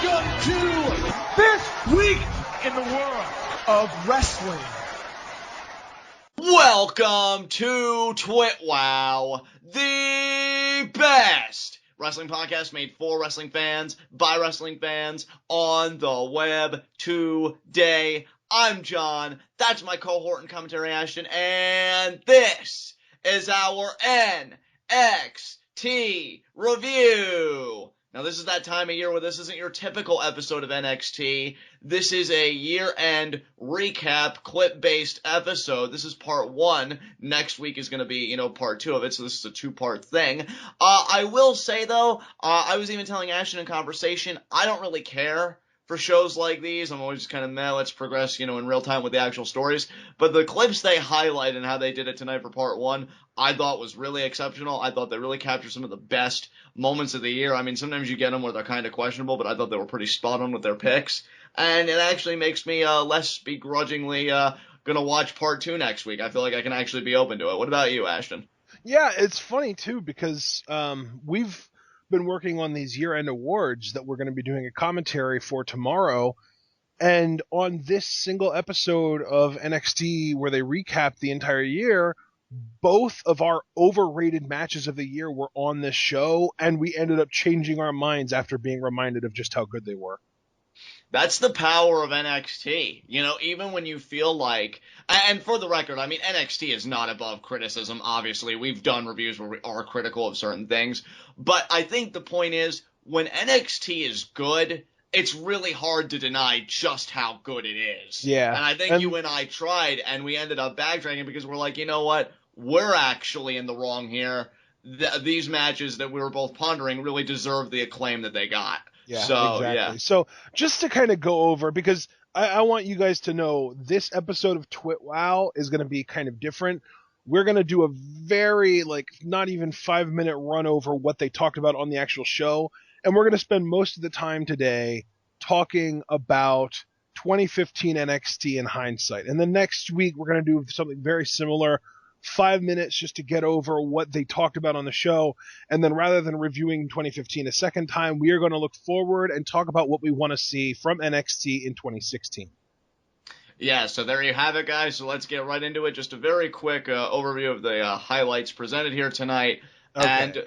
Welcome to this week in the world of wrestling. Welcome to TWitWoW, the best wrestling podcast made for wrestling fans, by wrestling fans, on the web today. I'm John, that's my cohort and commentary Ashton, and this is our NXT review. Now, this is that time of year where this isn't your typical episode of NXT. This is a year-end recap, clip-based episode. This is part one. Next week is going to be, part two of it, so this is a two-part thing. I will say, though, I was even telling Ashton in conversation, I don't really care for shows like these. I'm always just kind of, let's progress, in real time with the actual stories. But the clips they highlight and how they did it tonight for part one, I thought was really exceptional. I thought they really captured some of the best moments of the year. I mean, sometimes you get them where they're kind of questionable, but I thought they were pretty spot on with their picks. And it actually makes me less begrudgingly going to watch part two next week. I feel like I can actually be open to it. What about you, Ashton? Yeah, it's funny, too, because we've been working on these year-end awards that we're going to be doing a commentary for tomorrow. And on this single episode of NXT where they recap the entire year, both of our overrated matches of the year were on this show, and we ended up changing our minds after being reminded of just how good they were. That's the power of NXT. Even when you feel like, and for the record, I mean, NXT is not above criticism, obviously. We've done reviews where we are critical of certain things. But I think the point is, when NXT is good, it's really hard to deny just how good it is. Yeah. And I think you and I tried, and we ended up backtracking because we're like, you know what? We're actually in the wrong here. These matches that we were both pondering really deserve the acclaim that they got. Yeah, so, exactly. Yeah. So just to kind of go over, because I want you guys to know this episode of TWitWoW is going to be kind of different. We're going to do a very, not even 5-minute run over what they talked about on the actual show. And we're going to spend most of the time today talking about 2015 NXT in hindsight. And the next week, we're going to do something very similar. 5 minutes just to get over what they talked about on the show. And then rather than reviewing 2015 a second time, we are going to look forward and talk about what we want to see from NXT in 2016. Yeah, so there you have it, guys. So let's get right into it. Just a very quick overview of the highlights presented here tonight. Okay.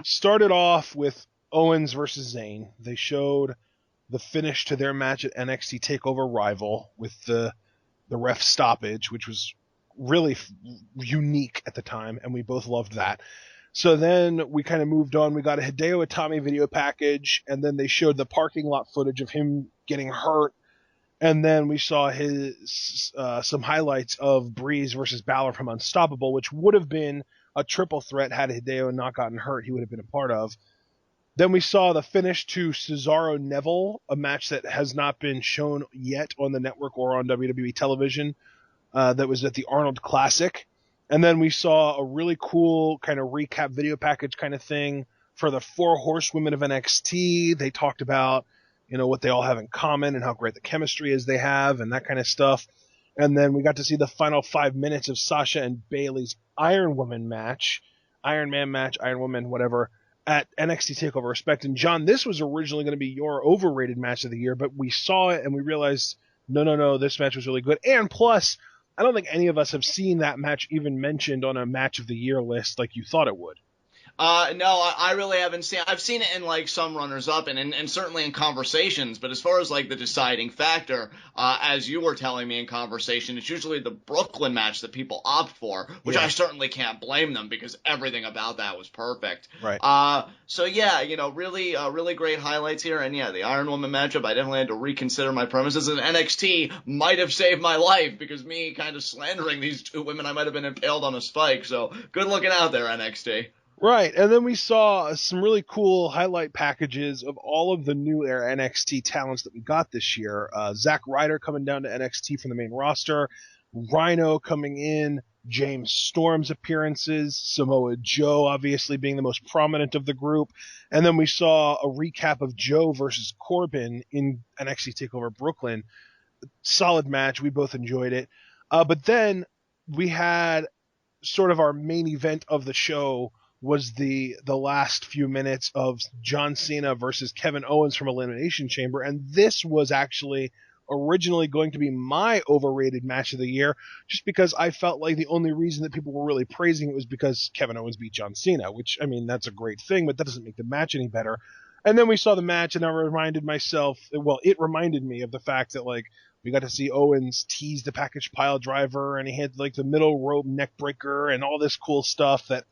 Started off with Owens versus Zayn. They showed the finish to their match at NXT TakeOver Rival with the ref stoppage, which was really unique at the time, and we both loved that. So then we kind of moved on. We got a Hideo Itami video package, and then they showed the parking lot footage of him getting hurt, and then we saw some highlights of Breeze versus Balor from Unstoppable, which would have been a triple threat had Hideo not gotten hurt. He would have been a part of. Then we saw the finish to Cesaro Neville, a match that has not been shown yet on the network or on WWE television. That was at the Arnold Classic. And then we saw a really cool kind of recap video package kind of thing for the 4 horsewomen of NXT. They talked about, what they all have in common and how great the chemistry is they have and that kind of stuff. And then we got to see the final 5 minutes of Sasha and Bayley's Iron Man match, Iron Woman, whatever, at NXT TakeOver Respect. And John, this was originally going to be your overrated match of the year, but we saw it and we realized, no, this match was really good. And plus, I don't think any of us have seen that match even mentioned on a match of the year list like you thought it would. No, I really haven't seen it. I've seen it in some runners up and certainly in conversations, but as far as the deciding factor, as you were telling me in conversation, it's usually the Brooklyn match that people opt for, which I certainly can't blame them because everything about that was perfect. Right. Really great highlights here, and the Iron Woman matchup, I definitely had to reconsider my premises, and NXT might have saved my life because me kind of slandering these two women, I might have been impaled on a spike, so good looking out there, NXT. Right, and then we saw some really cool highlight packages of all of the new era NXT talents that we got this year. Zack Ryder coming down to NXT from the main roster, Rhino coming in, James Storm's appearances, Samoa Joe obviously being the most prominent of the group, and then we saw a recap of Joe versus Corbin in NXT TakeOver Brooklyn. Solid match, we both enjoyed it. But then we had sort of our main event of the show was the last few minutes of John Cena versus Kevin Owens from Elimination Chamber, and this was actually originally going to be my overrated match of the year, just because I felt like the only reason that people were really praising it was because Kevin Owens beat John Cena, which, I mean, that's a great thing, but that doesn't make the match any better. And then we saw the match, and it reminded me of the fact that, like, we got to see Owens tease the package pile driver, and he had, like, the middle rope neck breaker and all this cool stuff that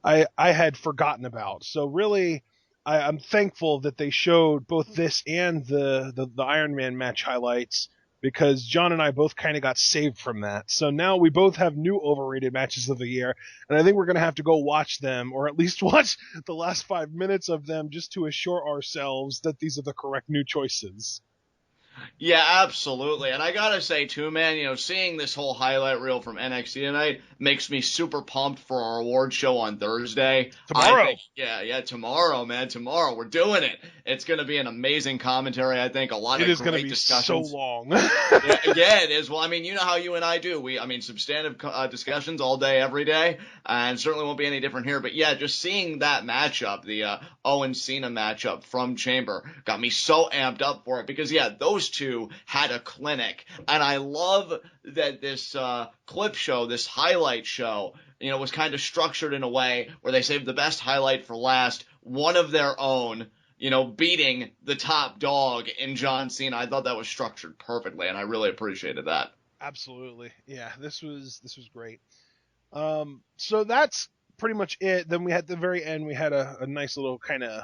I had forgotten about. So really, I'm thankful that they showed both this and the Iron Man match highlights, because John and I both kind of got saved from that. So now we both have new overrated matches of the year, and I think we're going to have to go watch them, or at least watch the last 5 minutes of them, just to assure ourselves that these are the correct new choices. Yeah, absolutely. And I gotta say too, man, seeing this whole highlight reel from NXT tonight makes me super pumped for our award show on Thursday. Tomorrow. Tomorrow, man. Tomorrow. We're doing it. It's gonna be an amazing commentary, I think. A lot of great discussions. So long. Yeah, it is. Well, I mean, you know how you and I do. Substantive discussions all day, every day, and certainly won't be any different here. But yeah, just seeing that matchup, the Owens-Cena matchup from Chamber, got me so amped up for it, because, yeah, those two had a clinic, and I love that this clip show, this highlight show, was kind of structured in a way where they saved the best highlight for last, one of their own, beating the top dog in John Cena. I thought that was structured perfectly, and I really appreciated that. Absolutely. Yeah, this was great. So that's pretty much it. Then we had, at the very end, we had a nice little kind of,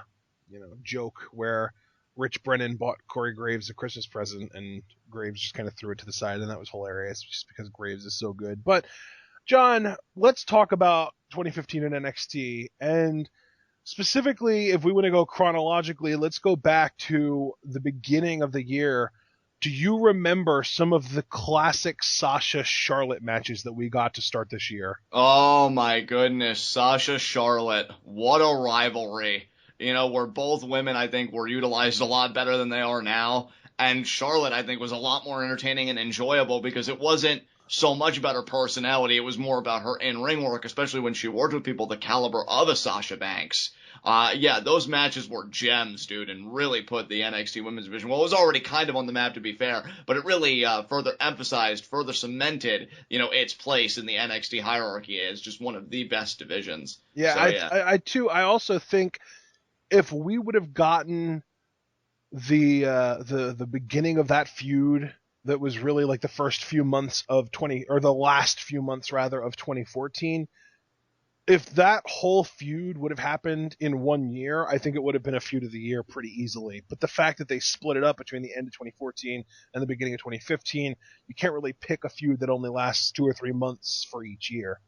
joke where Rich Brennan bought Corey Graves a Christmas present, and Graves just kind of threw it to the side, and that was hilarious, just because Graves is so good. But, John, let's talk about 2015 in NXT, and specifically, if we want to go chronologically, let's go back to the beginning of the year. Do you remember some of the classic Sasha-Charlotte matches that we got to start this year? Oh my goodness, Sasha-Charlotte, what a rivalry. Where both women, I think, were utilized a lot better than they are now. And Charlotte, I think, was a lot more entertaining and enjoyable, because it wasn't so much about her personality. It was more about her in-ring work, especially when she worked with people the caliber of a Sasha Banks. Yeah, those matches were gems, dude, and really put the NXT Women's Division, well, it was already kind of on the map, to be fair, but it really further emphasized, further cemented, its place in the NXT hierarchy as just one of the best divisions. Yeah, so, I also think if we would have gotten the beginning of that feud, that was really like the first few months of the last few months rather of 2014, if that whole feud would have happened in 1 year, I think it would have been a feud of the year pretty easily. But the fact that they split it up between the end of 2014 and the beginning of 2015, you can't really pick a feud that only lasts 2 or 3 months for each year.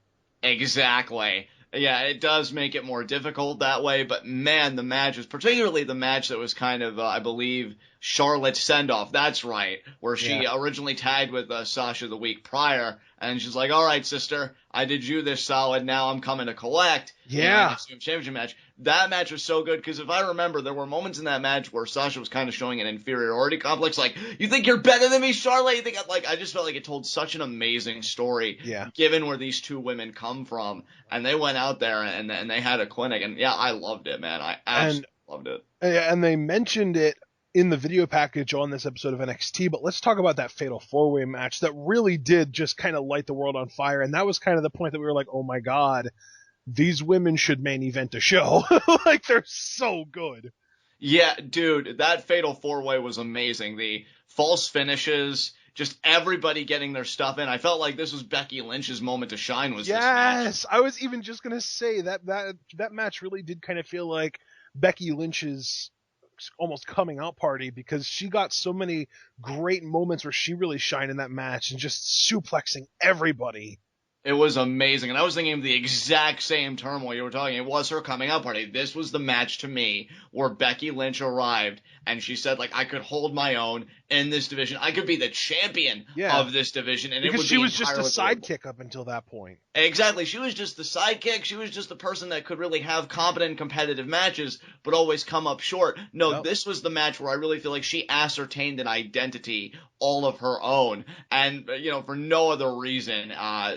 Exactly. Yeah, it does make it more difficult that way, but man, the matches, particularly the match that was kind of, I believe, Charlotte's send-off, that's right, where she originally tagged with Sasha the week prior, and she's like, all right, sister, I did you this solid, now I'm coming to collect. Yeah. Championship match. That match was so good, because if I remember, there were moments in that match where Sasha was kind of showing an inferiority complex, like, you think you're better than me, Charlotte? You think I just felt like it told such an amazing story, given where these two women come from, and they went out there and they had a clinic, and yeah, I loved it, man. I absolutely loved it. And they mentioned it in the video package on this episode of NXT, but let's talk about that Fatal 4-Way match that really did just kind of light the world on fire, and that was kind of the point that we were like, oh my god, these women should main event a show. Like, they're so good. Yeah, dude, that Fatal 4-Way was amazing. The false finishes, just everybody getting their stuff in. I felt like this was Becky Lynch's moment to shine, was this match. Yes, I was even just going to say that match really did kind of feel like Becky Lynch's almost coming out party, because she got so many great moments where she really shined in that match and just suplexing everybody. It was amazing, and I was thinking of the exact same term while you were talking. It was her coming out party. This was the match to me where Becky Lynch arrived, and she said, like, I could hold my own in this division. I could be the champion of this division, and because it would she be was just a sidekick doable up until that point. Exactly. She was just the sidekick. She was just the person that could really have competent competitive matches, but always come up short. No, This was the match where I really feel like she ascertained an identity all of her own, and for no other reason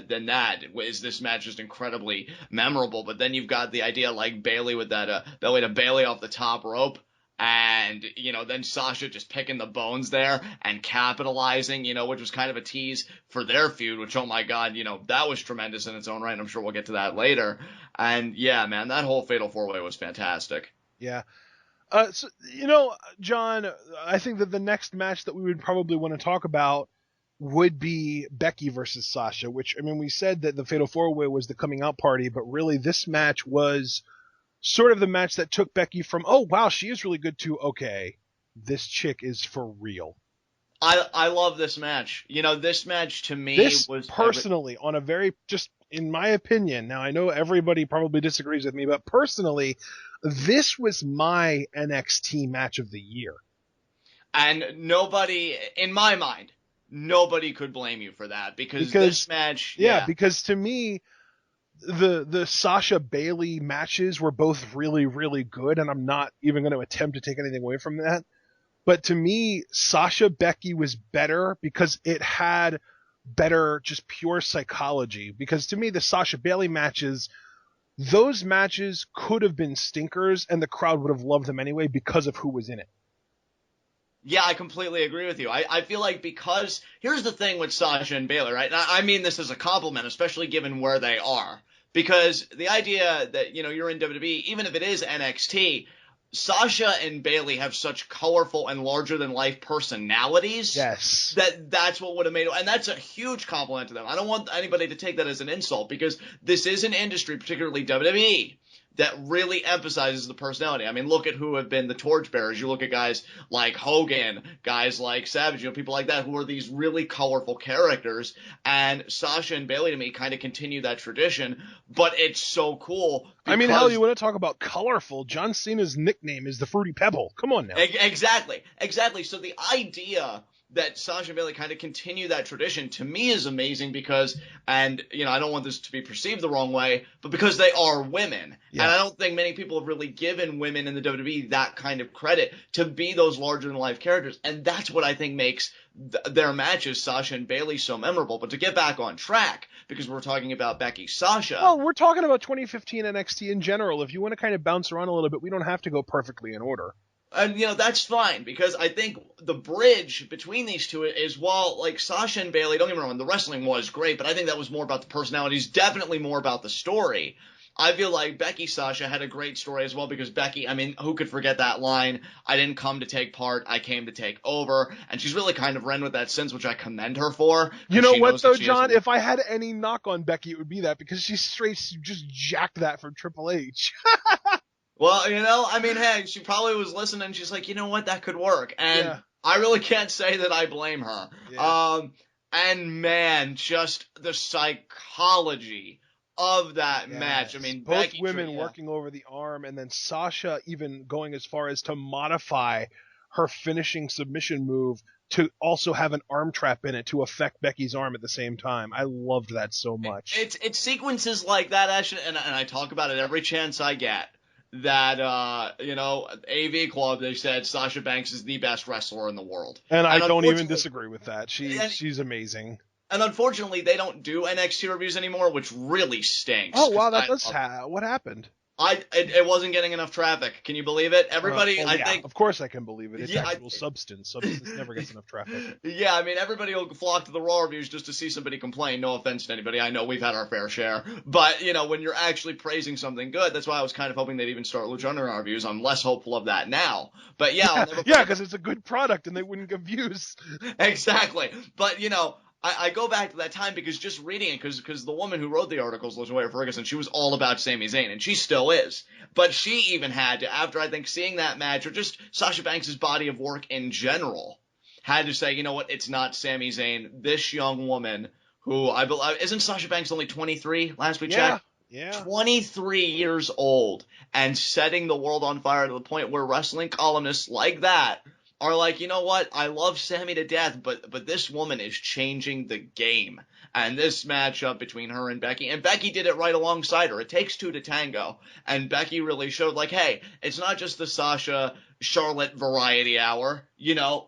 than that is this match just incredibly memorable. But then you've got the idea like Bayley with that belly to Bayley off the top rope. And, then Sasha just picking the bones there and capitalizing, which was kind of a tease for their feud, which, oh my God, that was tremendous in its own right. And I'm sure we'll get to that later. And yeah, man, that whole Fatal 4-Way was fantastic. Yeah. So, John, I think that the next match that we would probably want to talk about would be Becky versus Sasha, which, we said that the Fatal 4-Way was the coming out party, but really this match was sort of the match that took Becky from, oh, wow, she is really good, to, okay, this chick is for real. I love this match. This match to me was personally on a very, just in my opinion, now I know everybody probably disagrees with me, but personally, this was my NXT match of the year. And nobody, in my mind, nobody could blame you for that because this match, because to me, the Sasha Bayley matches were both really, really good, and I'm not even going to attempt to take anything away from that. But to me, Sasha Becky was better because it had better just pure psychology. Because to me, the Sasha Bayley matches, those matches could have been stinkers, and the crowd would have loved them anyway because of who was in it. Yeah, I completely agree with you. I feel like because here's the thing with Sasha and Bayley, right? And I mean this as a compliment, especially given where they are. Because the idea that, you're in WWE, even if it is NXT, Sasha and Bayley have such colorful and larger-than-life personalities. Yes. That's what would have made it. And that's a huge compliment to them. I don't want anybody to take that as an insult because this is an industry, particularly WWE, that really emphasizes the personality. I mean, look at who have been the torchbearers. You look at guys like Hogan, guys like Savage, people like that who are these really colorful characters. And Sasha and Bayley, to me, kind of continue that tradition. But it's so cool. Hell, you want to talk about colorful? John Cena's nickname is the Fruity Pebble. Come on now. Exactly. So the idea that Sasha and Bayley kind of continue that tradition to me is amazing because, and I don't want this to be perceived the wrong way, but because they are women. Yeah. And I don't think many people have really given women in the WWE that kind of credit to be those larger than life characters. And that's what I think makes their matches, Sasha and Bayley, so memorable. But to get back on track, because we're talking about Becky Sasha. Well, we're talking about 2015 NXT in general. If you want to kind of bounce around a little bit, we don't have to go perfectly in order. And, that's fine, because I think the bridge between these two is, while, like, Sasha and Bayley, don't get me wrong, the wrestling was great, but I think that was more about the personalities, definitely more about the story. I feel like Becky Sasha had a great story as well, because Becky, who could forget that line? I didn't come to take part, I came to take over. And she's really kind of ran with that since, which I commend her for. You know what, though, John? If I had any knock on Becky, it would be that, because she straight just jacked that from Triple H. Well, hey, she probably was listening. She's like, you know what, that could work. And I really can't say that I blame her. Yeah. And man, just the psychology of that match. Both Becky, women working over the arm, and then Sasha even going as far as to modify her finishing submission move to also have an arm trap in it to affect Becky's arm at the same time. I loved that so much. It's sequences like that, actually, and I talk about it every chance I get. That, AV Club, they said Sasha Banks is the best wrestler in the world. And I don't even disagree with that. She's amazing. And unfortunately, they don't do NXT reviews anymore, which really stinks. Oh, wow, that does what happened? It wasn't getting enough traffic. Can you believe it? Everybody, I think. Of course I can believe it. It's actual substance. Substance never gets enough traffic. Yeah, everybody will flock to the Raw reviews just to see somebody complain. No offense to anybody. I know we've had our fair share. But, when you're actually praising something good, that's why I was kind of hoping they'd even start Lucha Underground reviews. I'm less hopeful of that now. But yeah. Because it's a good product and they wouldn't get views. Exactly. But, I go back to that time because just reading it, because the woman who wrote the articles, LaToya Ferguson, she was all about Sami Zayn, and she still is. But she even had to, after I think seeing that match, or just Sasha Banks' body of work in general, had to say, you know what, it's not Sami Zayn. This young woman who, I believe, isn't Sasha Banks only 23 last we checked? Yeah. 23 years old, and setting the world on fire to the point where wrestling columnists like that are like, you know what, I love Sammy to death, but this woman is changing the game. And this matchup between her and Becky did it right alongside her. It takes two to tango. And Becky really showed, like, hey, it's not just the Sasha Charlotte variety hour.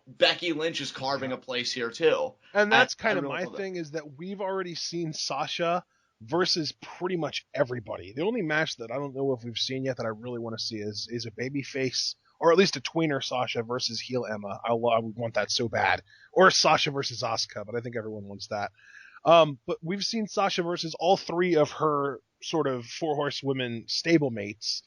Becky Lynch is carving a place here too. And that's kind of my thing, is that we've already seen Sasha versus pretty much everybody. The only match that I don't know if we've seen yet that I really want to see is a babyface, or at least a tweener Sasha versus heel Emma. I would want that so bad. Or Sasha versus Asuka, but I think everyone wants that. But we've seen Sasha versus all three of her sort of four horsewomen stablemates.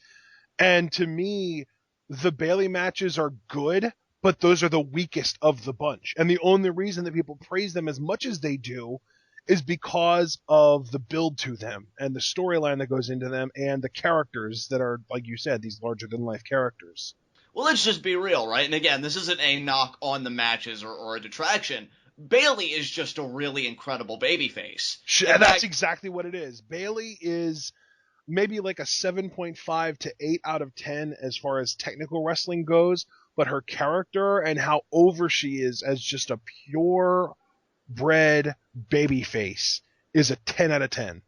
And to me, the Bayley matches are good, but those are the weakest of the bunch. And the only reason that people praise them as much as they do is because of the build to them and the storyline that goes into them and the characters that are, like you said, these larger than life characters. Well, let's just be real, right? And again, this isn't a knock on the matches or a detraction. Bayley is just a really incredible babyface. That's exactly what it is. Bayley is maybe like a 7.5 to 8 out of 10 as far as technical wrestling goes, but her character and how over she is as just a pure bred babyface is a 10 out of 10.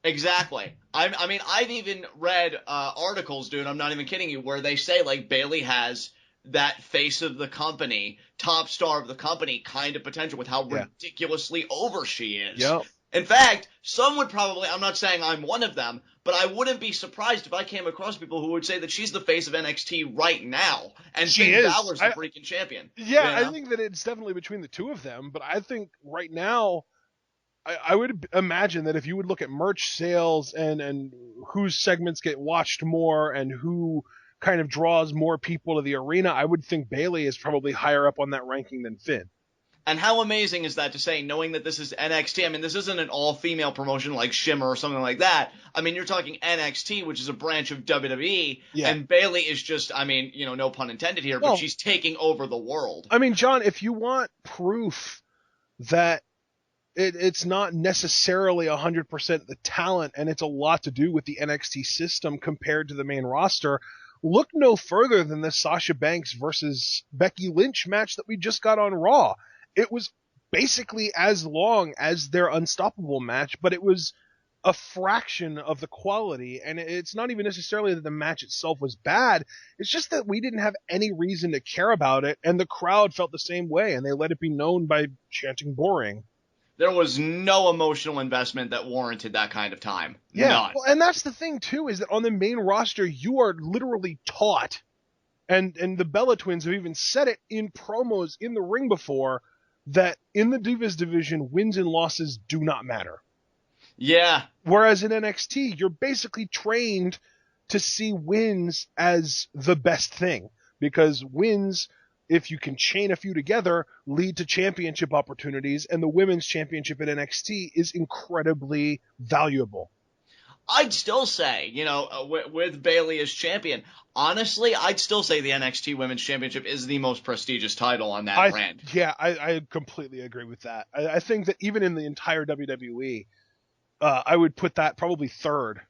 Exactly. I mean, I've even read articles, dude, I'm not even kidding you, where they say, like, Bayley has that face of the company, top star of the company kind of potential with how ridiculously over she is. Yep. In fact, some would probably, I'm not saying I'm one of them, but I wouldn't be surprised if I came across people who would say that she's the face of NXT right now, and Finn Balor's the freaking champion. Yeah, you know? I think that it's definitely between the two of them, but I think right now, I would imagine that if you would look at merch sales and whose segments get watched more and who kind of draws more people to the arena, I would think Bayley is probably higher up on that ranking than Finn. And how amazing is that to say, knowing that this is NXT? I mean, this isn't an all-female promotion like Shimmer or something like that. I mean, you're talking NXT, which is a branch of WWE, and Bayley is just, I mean, you know, no pun intended here, but she's taking over the world. I mean, John, if you want proof that it's not necessarily 100% the talent, and it's a lot to do with the NXT system compared to the main roster, look no further than the Sasha Banks versus Becky Lynch match that we just got on Raw. It was basically as long as their Unstoppable match, but it was a fraction of the quality, and it's not even necessarily that the match itself was bad. It's just that we didn't have any reason to care about it, and the crowd felt the same way, and they let it be known by chanting boring. There was no emotional investment that warranted that kind of time. Yeah, None. Well, and that's the thing, too, is that on the main roster, you are literally taught, and the Bella Twins have even said it in promos in the ring before, that in the Divas division, wins and losses do not matter. Yeah. Whereas in NXT, you're basically trained to see wins as the best thing, because wins, if you can chain a few together, lead to championship opportunities, and the women's championship at NXT is incredibly valuable. I'd still say, you know, with Bayley as champion, honestly, I'd still say the NXT Women's Championship is the most prestigious title on that brand. Yeah, I completely agree with that. I think that even in the entire WWE, I would put that probably third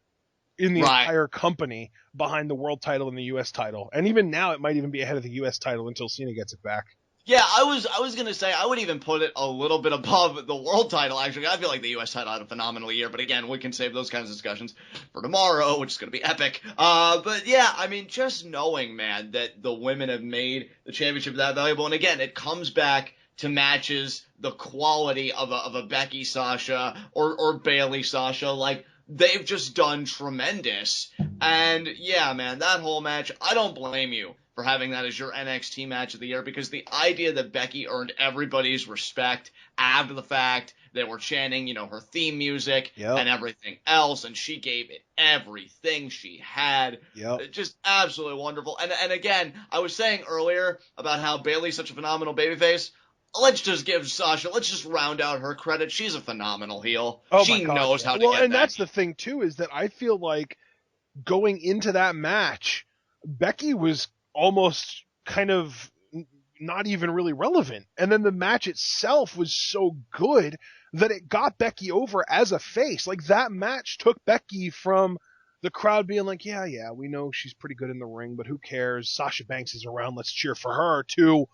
in the entire company behind the world title and the U.S. title. And even now, it might even be ahead of the U.S. title until Cena gets it back. Yeah, I was going to say, I would even put it a little bit above the world title, actually. I feel like the U.S. title had a phenomenal year, but again, we can save those kinds of discussions for tomorrow, which is going to be epic. But yeah, I mean, just knowing, man, that the women have made the championship that valuable, and again, it comes back to matches, the quality of a Becky Sasha or Bayley Sasha, like, they've just done tremendous. And yeah, man, that whole match, I don't blame you for having that as your NXT match of the year, because the idea that Becky earned everybody's respect after the fact, they were chanting, you know, her theme music and everything else, and she gave it everything she had. Just absolutely wonderful. And again, I was saying earlier about how Bayley's such a phenomenal babyface. Let's just give Sasha, let's just round out her credit. She's a phenomenal heel. She knows how to get and that's the thing, too, is that I feel like going into that match, Becky was almost kind of not even really relevant. And then the match itself was so good that it got Becky over as a face. Like, that match took Becky from the crowd being like, yeah, we know she's pretty good in the ring, but who cares? Sasha Banks is around, let's cheer for her, to,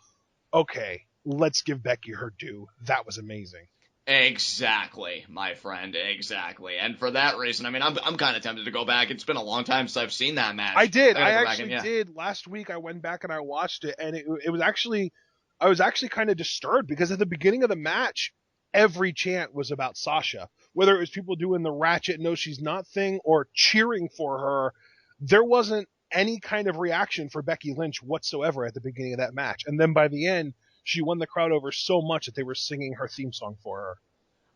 okay, let's give Becky her due. That was amazing. Exactly, my friend, exactly. And for that reason, I mean, I'm kind of tempted to go back. It's been a long time since I've seen that match. I did. I actually did. Last week I went back and I watched it, and it was actually, I was actually kind of disturbed, because at the beginning of the match, every chant was about Sasha. Whether it was people doing the ratchet no she's not thing or cheering for her, there wasn't any kind of reaction for Becky Lynch whatsoever at the beginning of that match. And then by the end, she won the crowd over so much that they were singing her theme song for her.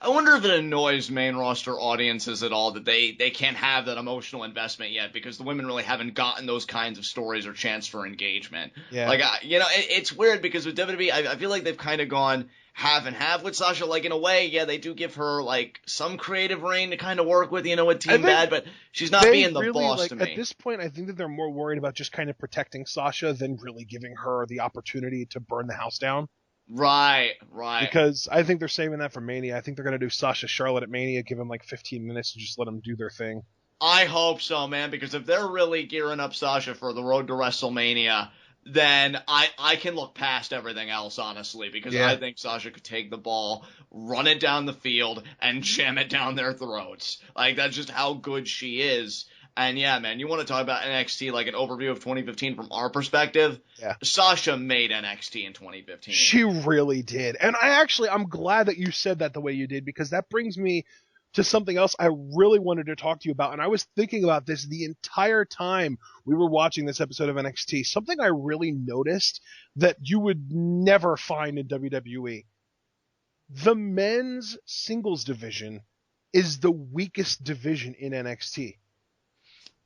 I wonder if it annoys main roster audiences at all that they can't have that emotional investment yet because the women really haven't gotten those kinds of stories or chance for engagement. Yeah. Like, it's weird because with WWE, I feel like they've kind of gone half and half with Sasha. Like, in a way, yeah, they do give her, like, some creative reign to kind of work with, with Team Bad, but she's not being the boss to me. At this point, I think that they're more worried about just kind of protecting Sasha than really giving her the opportunity to burn the house down. Right. Because I think they're saving that for Mania. I think they're going to do Sasha Charlotte at Mania, give them like 15 minutes to just let them do their thing. I hope so, man, because if they're really gearing up Sasha for the road to WrestleMania, then I can look past everything else, honestly, because I think Sasha could take the ball, run it down the field, and jam it down their throats. Like, that's just how good she is. And yeah, man, you want to talk about NXT, like an overview of 2015 from our perspective? Yeah. Sasha made NXT in 2015. She really did. And I'm glad that you said that the way you did, because that brings me to something else I really wanted to talk to you about. And I was thinking about this the entire time we were watching this episode of NXT. Something I really noticed that you would never find in WWE. The men's singles division is the weakest division in NXT.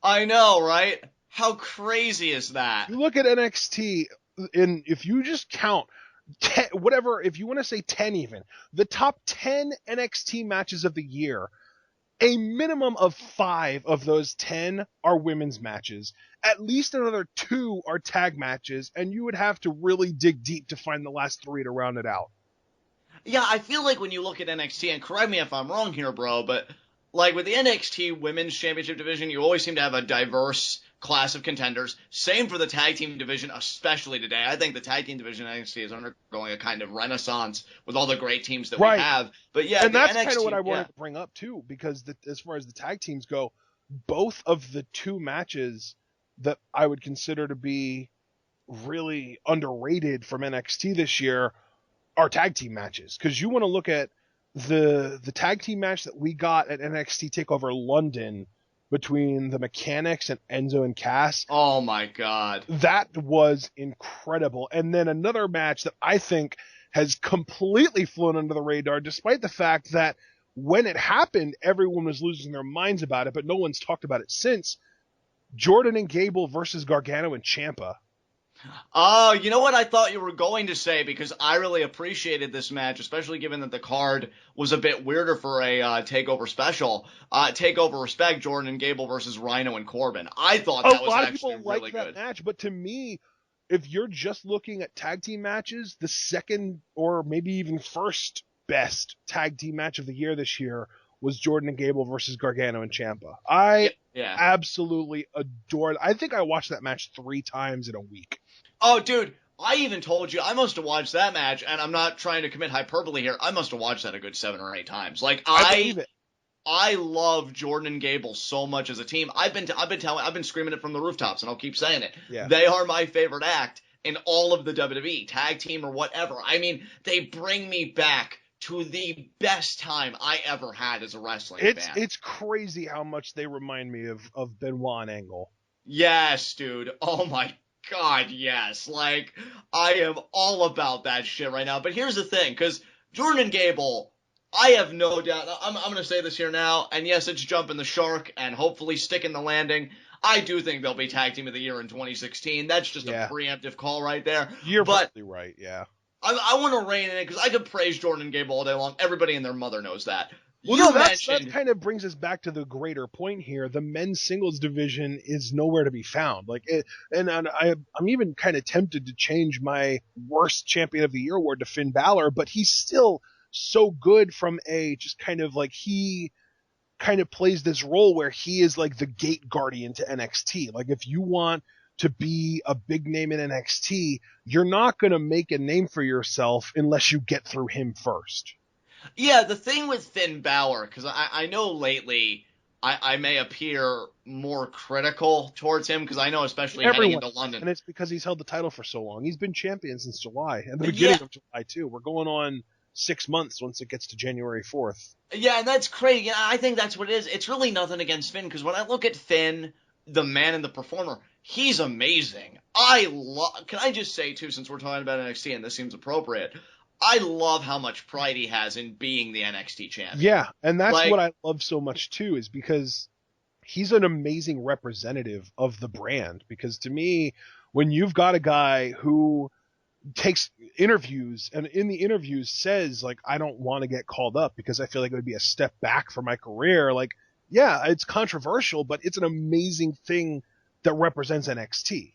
I know, right? How crazy is that? You look at NXT, and if you just count 10, whatever, if you want to say 10 even, the top 10 NXT matches of the year, a minimum of 5 of those 10 are women's matches. At least another 2 are tag matches, and you would have to really dig deep to find the last 3 to round it out. Yeah, I feel like when you look at NXT, and correct me if I'm wrong here, bro, but like with the NXT Women's Championship division, you always seem to have a diverse class of contenders. Same for the tag team division, especially today. I think the tag team division in NXT is undergoing a kind of renaissance with all the great teams that we have. But yeah, and that's NXT, kind of what I wanted to bring up too, because as far as the tag teams go, both of the 2 matches that I would consider to be really underrated from NXT this year are tag team matches. Because you want to look at the tag team match that we got at NXT TakeOver London between the Mechanics and Enzo and Cass. Oh my God. That was incredible. And then another match that I think has completely flown under the radar, despite the fact that when it happened, everyone was losing their minds about it, but no one's talked about it since. Jordan and Gable versus Gargano and Ciampa. Oh, you know what I thought you were going to say, because I really appreciated this match, especially given that the card was a bit weirder for a TakeOver special. TakeOver Respect, Jordan and Gable versus Rhino and Corbin. I thought that was actually really good. A lot of people like that match, but to me, if you're just looking at tag team matches, the second or maybe even first best tag team match of the year this year was Jordan and Gable versus Gargano and Ciampa. I absolutely adored it. I think I watched that match 3 times in a week. Oh, dude, I even told you I must have watched that match, and I'm not trying to commit hyperbole here. I must have watched that a good 7 or 8 times. Like, I love Jordan and Gable so much as a team. I've been screaming it from the rooftops, and I'll keep saying it. Yeah. They are my favorite act in all of the WWE, tag team or whatever. I mean, they bring me back to the best time I ever had as a wrestling fan. It's crazy how much they remind me of Benoit and Angle. Yes, dude. Oh my God, yes. Like, I am all about that shit right now. But here's the thing, because Jordan and Gable, I have no doubt, I'm going to say this here now, and yes, it's jumping the shark and hopefully sticking the landing. I do think they'll be Tag Team of the Year in 2016. That's just a preemptive call right there. You're probably right, yeah. I want to rein in it because I could praise Jordan and Gable all day long. Everybody and their mother knows that. Well, that kind of brings us back to the greater point here. The men's singles division is nowhere to be found. I'm even kind of tempted to change my worst champion of the year award to Finn Balor, but he's still so good from a just kind of like he kind of plays this role where he is like the gate guardian to NXT. Like if you want to be a big name in NXT, you're not going to make a name for yourself unless you get through him first. Yeah, the thing with Finn Balor, because I know lately I may appear more critical towards him, because I know especially heading into London. And it's because he's held the title for so long. He's been champion since July, and the beginning of July too. We're going on 6 months once it gets to January 4th. Yeah, and that's crazy. Yeah, I think that's what it is. It's really nothing against Finn, because when I look at Finn, the man and the performer, he's amazing. Can I just say, too, since we're talking about NXT and this seems appropriate, I love how much pride he has in being the NXT champion. Yeah, and that's what I love so much, too, is because he's an amazing representative of the brand. Because to me, when you've got a guy who takes interviews and in the interviews says, like, I don't want to get called up because I feel like it would be a step back for my career. Like, yeah, it's controversial, but it's an amazing thing that represents NXT.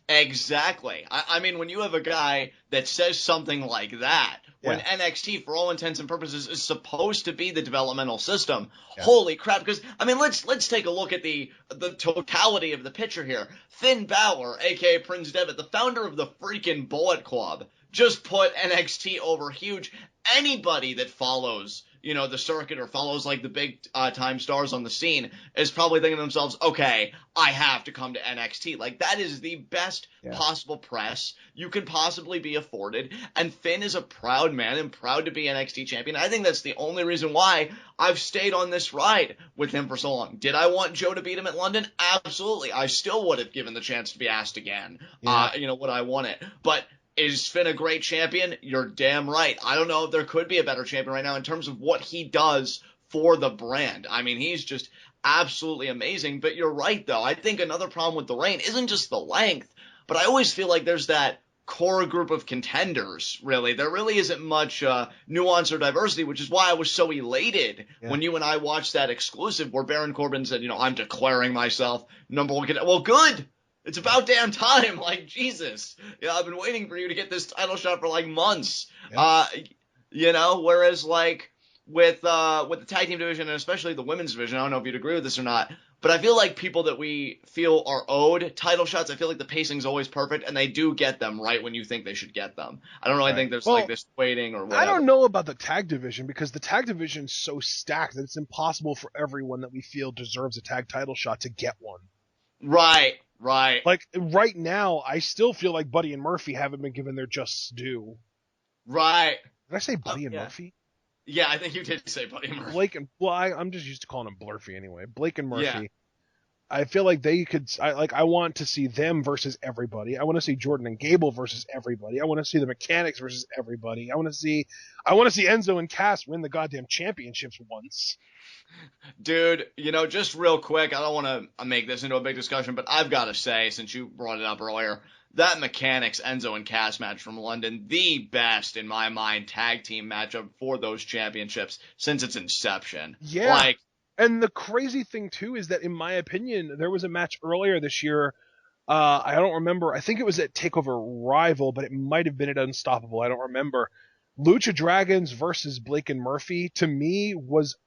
Exactly. I mean, when you have a guy that says something like that, when NXT, for all intents and purposes, is supposed to be the developmental system, holy crap. Because, I mean, let's take a look at the totality of the picture here. Finn Balor, a.k.a. Prince Devitt, the founder of the freaking Bullet Club, just put NXT over huge. Anybody that follows, the circuit or follows, like, the big time stars on the scene is probably thinking to themselves, okay, I have to come to NXT. Like, that is the best possible press you can possibly be afforded. And Finn is a proud man and proud to be NXT champion. I think that's the only reason why I've stayed on this ride with him for so long. Did I want Joe to beat him at London? Absolutely. I still would have given the chance to be asked again. Would I want it? But is Finn a great champion? You're damn right. I don't know if there could be a better champion right now in terms of what he does for the brand. I mean, he's just absolutely amazing. But you're right, though. I think another problem with the reign isn't just the length, but I always feel like there's that core group of contenders, really. There really isn't much nuance or diversity, which is why I was so elated when you and I watched that exclusive where Baron Corbin said, I'm declaring myself number one contender. Well, good. It's about damn time. Like, Jesus. I've been waiting for you to get this title shot for, like, months. Whereas, like, with the tag team division and especially the women's division, I don't know if you'd agree with this or not, but I feel like people that we feel are owed title shots, I feel like the pacing's always perfect, and they do get them right when you think they should get them. I don't really think there's, like, this waiting or whatever. I don't know about the tag division, because the tag division's so stacked that it's impossible for everyone that we feel deserves a tag title shot to get one. Right. Like, right now, I still feel like Buddy and Murphy haven't been given their just due. Right. Did I say Buddy and Murphy? Yeah, I think you did say Buddy and Murphy. I'm just used to calling him Blurfy anyway. Blake and Murphy. Yeah. I feel like they could. I want to see them versus everybody. I want to see Jordan and Gable versus everybody. I want to see the Mechanics versus everybody. I want to see Enzo and Cass win the goddamn championships once. Dude, just real quick, I don't want to make this into a big discussion, but I've got to say, since you brought it up earlier, that Mechanics, Enzo and Cass match from London, the best, in my mind, tag team matchup for those championships since its inception. Yeah. And the crazy thing, too, is that, in my opinion, there was a match earlier this year. I don't remember. I think it was at TakeOver Rival, but it might have been at Unstoppable. I don't remember. Lucha Dragons versus Blake and Murphy, to me, was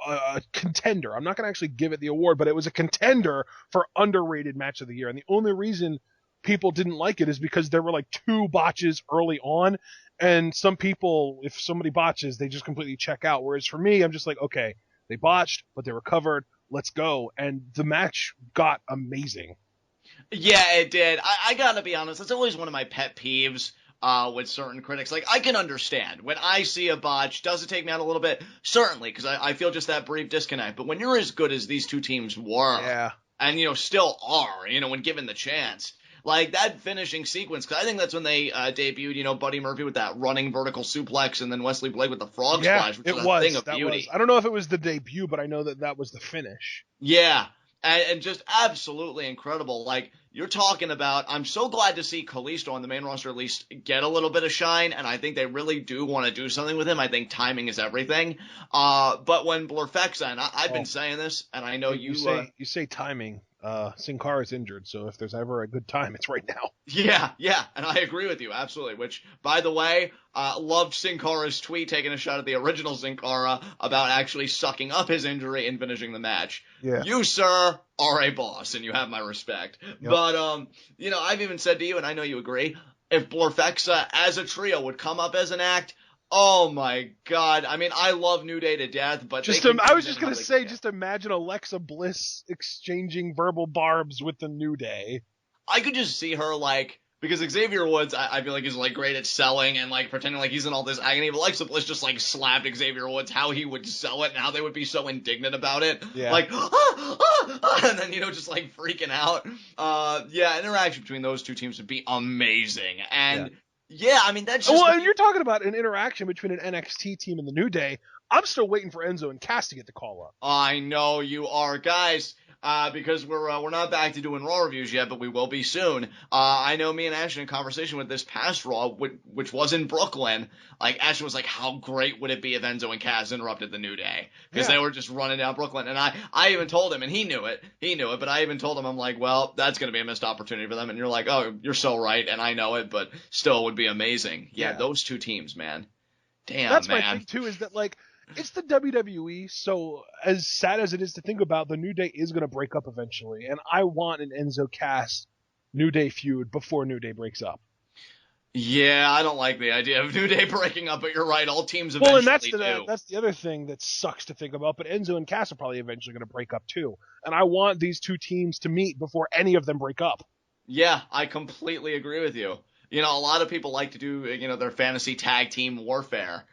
a contender. I'm not going to actually give it the award, but it was a contender for underrated match of the year. And the only reason people didn't like it is because there were like 2 botches early on. And some people, if somebody botches, they just completely check out. Whereas for me, I'm just like, okay, they botched, but they recovered. Let's go. And the match got amazing. Yeah, it did. I got to be honest. That's always one of my pet peeves. With certain critics. Like, I can understand. When I see a botch, does it take me out a little bit? Certainly, because I feel just that brief disconnect. But when you're as good as these two teams were, and, still are, when given the chance, like, that finishing sequence, because I think that's when they debuted, Buddy Murphy with that running vertical suplex, and then Wesley Blake with the frog splash, which was a thing of beauty. I don't know if it was the debut, but I know that was the finish. Yeah. And just absolutely incredible. Like, you're talking about, I'm so glad to see Kalisto on the main roster at least get a little bit of shine, and I think they really do want to do something with him. I think timing is everything. But when Blurfexa, and I've been saying this, and I know you say timing. Sin Cara is injured, so if there's ever a good time, it's right now. Yeah, and I agree with you, absolutely. Which, by the way, loved Sin Cara's tweet taking a shot at the original Sin Cara about actually sucking up his injury and finishing the match. Yeah. You, sir, are a boss, and you have my respect. Yep. But, I've even said to you, and I know you agree, if Blurfexa as a trio would come up as an act, oh my God! I mean, I love New Day to death, but I was just gonna say, just imagine Alexa Bliss exchanging verbal barbs with the New Day. I could just see her like Because Xavier Woods, I feel like is like great at selling and like pretending like he's in all this agony. But Alexa Bliss just like slapped Xavier Woods, how he would sell it and how they would be so indignant about it. Yeah. Like, and then, just like freaking out. Interaction between those two teams would be amazing. And I mean, that's just. Well, and you're talking about an interaction between an NXT team and the New Day. I'm still waiting for Enzo and Cass to get the call up. I know you are, guys. Because we're not back to doing Raw reviews yet, but we will be soon. I know me and Ashton in conversation with this past Raw, which was in Brooklyn, like Ashton was like, how great would it be if Enzo and Cass interrupted the New Day? Because they were just running down Brooklyn. And I even told him, and he knew it, but I even told him, I'm like, well, that's going to be a missed opportunity for them. And you're like, oh, you're so right, and I know it, but still would be amazing. Yeah, those two teams, man. Damn, that's man. My thing, too, is that, like, it's the WWE, so as sad as it is to think about, the New Day is going to break up eventually, and I want an Enzo Cass New Day feud before New Day breaks up. Yeah, I don't like the idea of New Day breaking up, but you're right, all teams eventually do. That's the other thing that sucks to think about, but Enzo and Cass are probably eventually going to break up too, and I want these two teams to meet before any of them break up. Yeah, I completely agree with you. A lot of people like to do, their fantasy tag team warfare.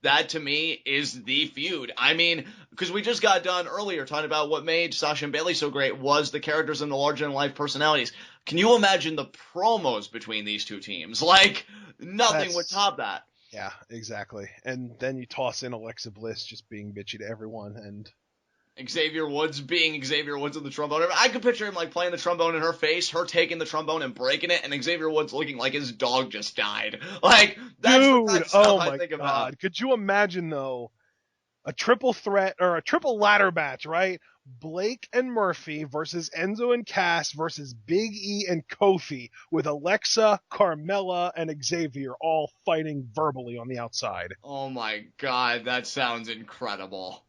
That, to me, is the feud. I mean, because we just got done earlier talking about what made Sasha and Bayley so great was the characters and the larger-than-life personalities. Can you imagine the promos between these two teams? Like, nothing would top that. Yeah, exactly. And then you toss in Alexa Bliss just being bitchy to everyone, and Xavier Woods being Xavier Woods with the trombone. I could picture him like playing the trombone in her face, her taking the trombone and breaking it, and Xavier Woods looking like his dog just died. Like, that's the kind of stuff I think about. Could you imagine, though, a triple threat or a triple ladder match, right? Blake and Murphy versus Enzo and Cass versus Big E and Kofi with Alexa, Carmella, and Xavier all fighting verbally on the outside. Oh my God, that sounds incredible.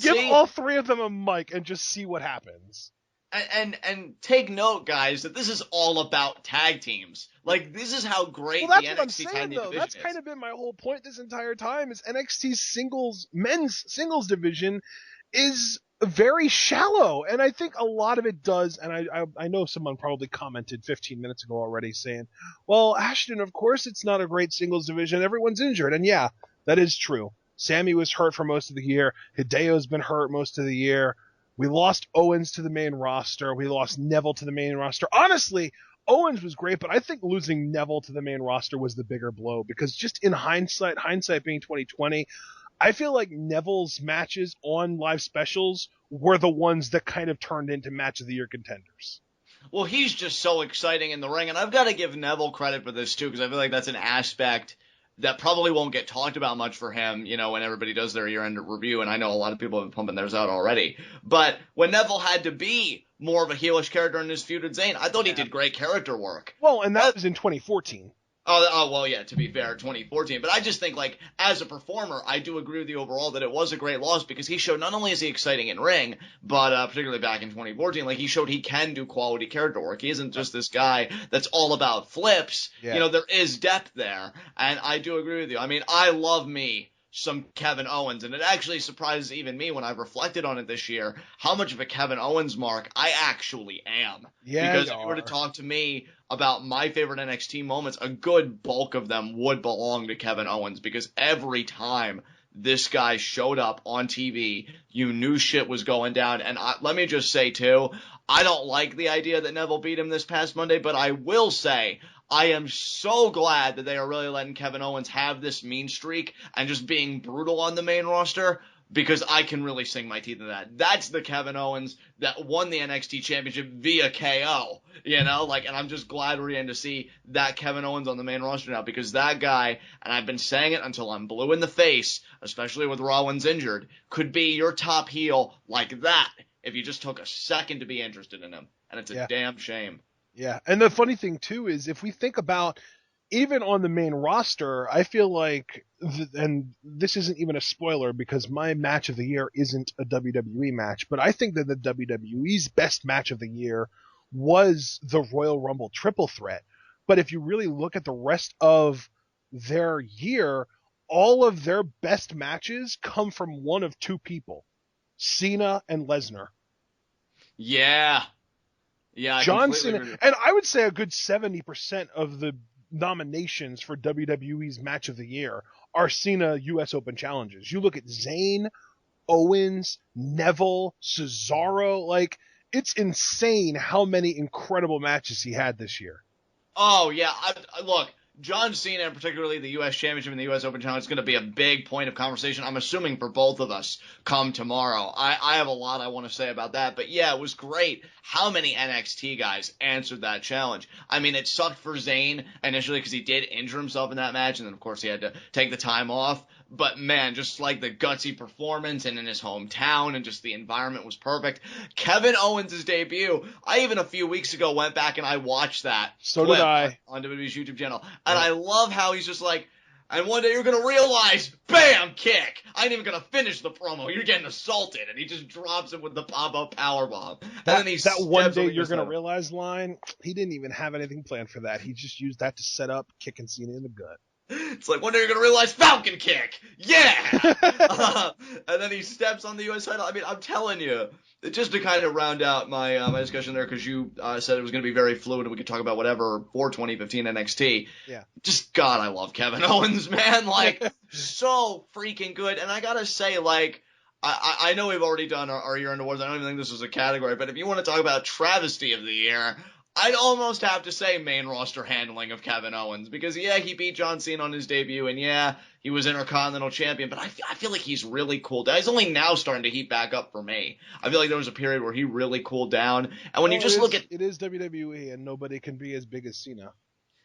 Give all three of them a mic and just see what happens. And take note, guys, that this is all about tag teams. Like, this is how great the NXT tag team division is. That's kind of been my whole point this entire time, is NXT's men's singles division is very shallow, and I think a lot of it does, and I know someone probably commented 15 minutes ago already saying, well, Ashton, of course it's not a great singles division, everyone's injured, and yeah, that is true. Sammy was hurt for most of the year, Hideo's been hurt most of the year, we lost Owens to the main roster, we lost Neville to the main roster. Honestly, Owens was great, but I think losing Neville to the main roster was the bigger blow, because just in hindsight being 2020, I feel like Neville's matches on live specials were the ones that kind of turned into match of the year contenders. Well, he's just so exciting in the ring, and I've got to give Neville credit for this too, because I feel like that's an aspect that probably won't get talked about much for him, when everybody does their year-end review, and I know a lot of people have been pumping theirs out already. But when Neville had to be more of a heelish character in his feud with Zayn, I thought he did great character work. Well, and that was in 2014. Oh, well, yeah, to be fair, 2014. But I just think, like, as a performer, I do agree with you overall that it was a great loss because he showed not only is he exciting in ring, but particularly back in 2014, like, he showed he can do quality character work. He isn't just this guy that's all about flips. Yeah. There is depth there, and I do agree with you. I mean, I love me some Kevin Owens, and it actually surprises even me when I've reflected on it this year how much of a Kevin Owens mark I actually am. Yeah, because if you were to talk to me about my favorite NXT moments, a good bulk of them would belong to Kevin Owens, because every time this guy showed up on TV, you knew shit was going down. And let me just say too, I don't like the idea that Neville beat him this past Monday, but I will say I am so glad that they are really letting Kevin Owens have this mean streak and just being brutal on the main roster, because I can really sing my teeth in that. That's the Kevin Owens that won the NXT Championship via KO, and I'm just glad we're getting to see that Kevin Owens on the main roster now, because that guy, and I've been saying it until I'm blue in the face, especially with Rollins injured, could be your top heel like that if you just took a second to be interested in him, and it's a damn shame. Yeah, and the funny thing, too, is if we think about even on the main roster, I feel like, and this isn't even a spoiler because my match of the year isn't a WWE match, but I think that the WWE's best match of the year was the Royal Rumble triple threat. But if you really look at the rest of their year, all of their best matches come from one of two people, Cena and Lesnar. Yeah. Yeah, I John completely Cena, agree. and I would say a good 70% of the nominations for WWE's Match of the Year are Cena U.S. Open challenges. You look at Zayn, Owens, Neville, Cesaro, like, it's insane how many incredible matches he had this year. Oh, yeah. Look, John Cena, and particularly the U.S. Championship and the U.S. Open Challenge, is going to be a big point of conversation, I'm assuming, for both of us come tomorrow. I have a lot I want to say about that, but yeah, it was great how many NXT guys answered that challenge. I mean, it sucked for Zayn initially because he did injure himself in that match, and then, of course, he had to take the time off. But man, just like the gutsy performance and in his hometown and just the environment was perfect. Kevin Owens' debut, I even a few weeks ago went back and I watched that So clip did I. on WWE's YouTube channel. And I love how he's just like, and one day you're going to realize, bam, kick. I ain't even going to finish the promo. You're getting assaulted. And he just drops him with the pop-up powerbomb. And then he That one day over you're his going to head. realize line, he didn't even have anything planned for that. He just used that to set up kicking Cena in the gut. It's like, one day you're going to realize Falcon Kick. Yeah! And then he steps on the U.S. title. I mean, I'm telling you, just to kind of round out my my discussion there, because you said it was going to be very fluid and we could talk about whatever for 2015 NXT. Yeah. Just, God, I love Kevin Owens, man. Like, so freaking good. And I got to say, like, I know we've already done our year end awards. I don't even think this was a category, but if you want to talk about travesty of the year, I'd almost have to say main roster handling of Kevin Owens, because yeah, he beat John Cena on his debut, and yeah, he was Intercontinental Champion, but I feel like he's really cooled down. He's only now starting to heat back up for me. I feel like there was a period where he really cooled down, and when you just look at... It is WWE, and nobody can be as big as Cena.